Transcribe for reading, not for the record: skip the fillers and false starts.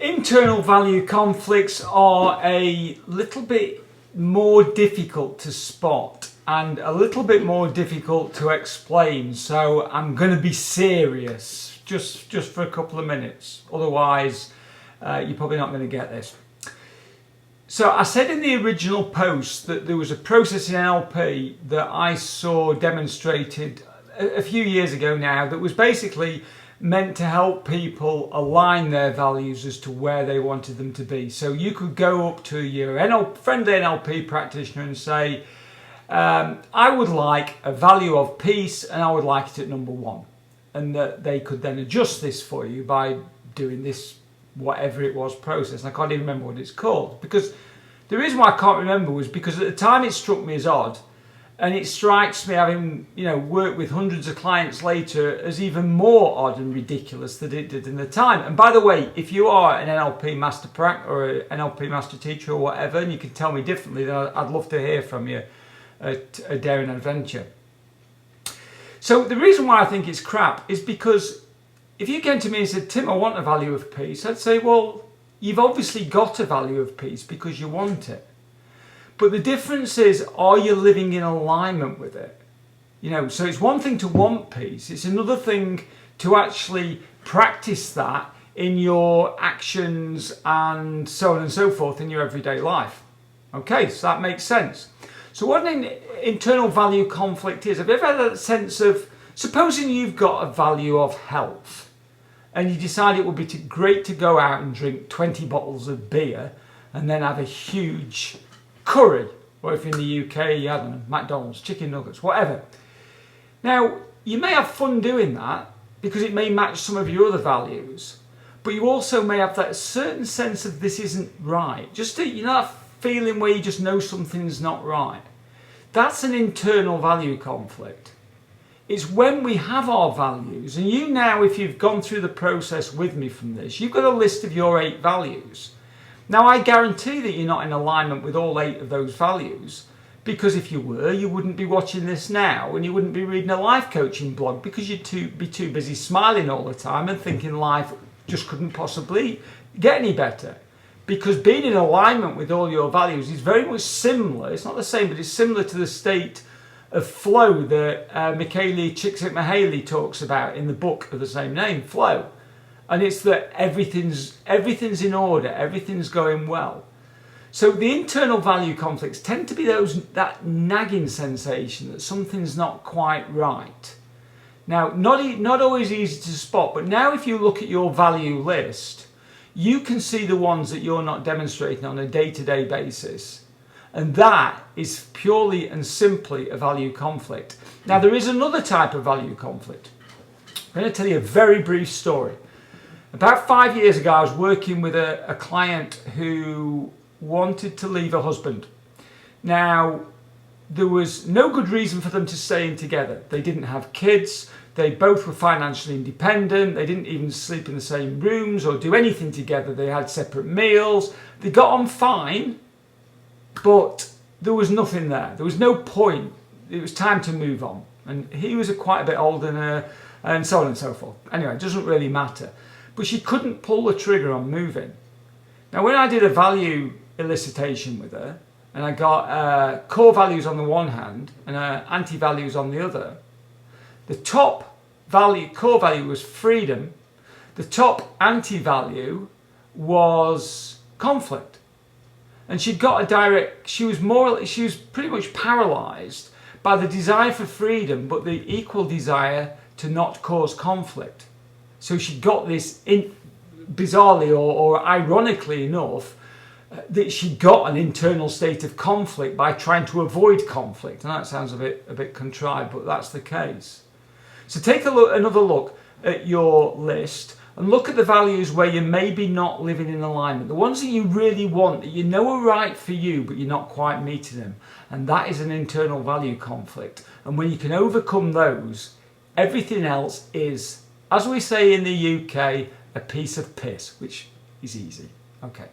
Internal value conflicts are a little bit more difficult to spot and a little bit more difficult to explain, so I'm going to be serious just for a couple of minutes, otherwise you're probably not going to get this. So I said in the original post that there was a process in NLP that I saw demonstrated a few years ago now that was basically meant to help people align their values as to where they wanted them to be. So you could go up to your friendly NLP practitioner and say, I would like a value of peace and I would like it at number 1. And that they could then adjust this for you by doing this, whatever it was, process. And I can't even remember what it's called. Because the reason why I can't remember was because at the time it struck me as odd. And it strikes me, having worked with hundreds of clients later, as even more odd and ridiculous than it did in the time. And by the way, if you are an NLP master or an NLP master teacher or whatever, and you can tell me differently, then I'd love to hear from you at A Daring Adventure. So the reason why I think it's crap is because if you came to me and said, Tim, I want a value of peace, I'd say, well, you've obviously got a value of peace because you want it. But the difference is, are you living in alignment with it? So it's one thing to want peace. It's another thing to actually practice that in your actions and so on and so forth in your everyday life. Okay, so that makes sense. So what an internal value conflict is, have you ever had that sense of, supposing you've got a value of health and you decide it would be great to go out and drink 20 bottles of beer and then have a huge curry, or if you're in the UK, I don't know, McDonald's, chicken nuggets, whatever. Now, you may have fun doing that because it may match some of your other values, but you also may have that certain sense of this isn't right. Just that feeling where you just know something's not right. That's an internal value conflict. It's when we have our values, and you now, if you've gone through the process with me from this, you've got a list of your 8 values. Now, I guarantee that you're not in alignment with all 8 of those values, because if you were, you wouldn't be watching this now and you wouldn't be reading a life coaching blog, because you'd be too busy smiling all the time and thinking life just couldn't possibly get any better. Because being in alignment with all your values is very much similar, it's not the same, but it's similar to the state of flow that Mihaly Csikszentmihalyi talks about in the book of the same name, Flow. And it's that everything's in order, everything's going well. So the internal value conflicts tend to be that nagging sensation that something's not quite right. Now, not always easy to spot, but now if you look at your value list, you can see the ones that you're not demonstrating on a day-to-day basis. And that is purely and simply a value conflict. Now, there is another type of value conflict. I'm going to tell you a very brief story. About 5 years ago, I was working with a client who wanted to leave a husband. Now, there was no good reason for them to stay in together. They didn't have kids. They both were financially independent. They didn't even sleep in the same rooms or do anything together. They had separate meals. They got on fine, but there was nothing there. There was no point. It was time to move on. And he was quite a bit older than her, and so on and so forth. Anyway, it doesn't really matter. But she couldn't pull the trigger on moving. Now, when I did a value elicitation with her, and I got core values on the one hand and anti-values on the other, the top core value was freedom. The top anti-value was conflict. And she was pretty much paralyzed by the desire for freedom, but the equal desire to not cause conflict. So she got this, bizarrely or ironically enough, that she got an internal state of conflict by trying to avoid conflict. And that sounds a bit contrived, but that's the case. So take another look at your list and look at the values where you're maybe not living in alignment. The ones that you really want, that you know are right for you, but you're not quite meeting them. And that is an internal value conflict. And when you can overcome those, everything else is, as we say in the UK, a piece of piss, which is easy. Okay.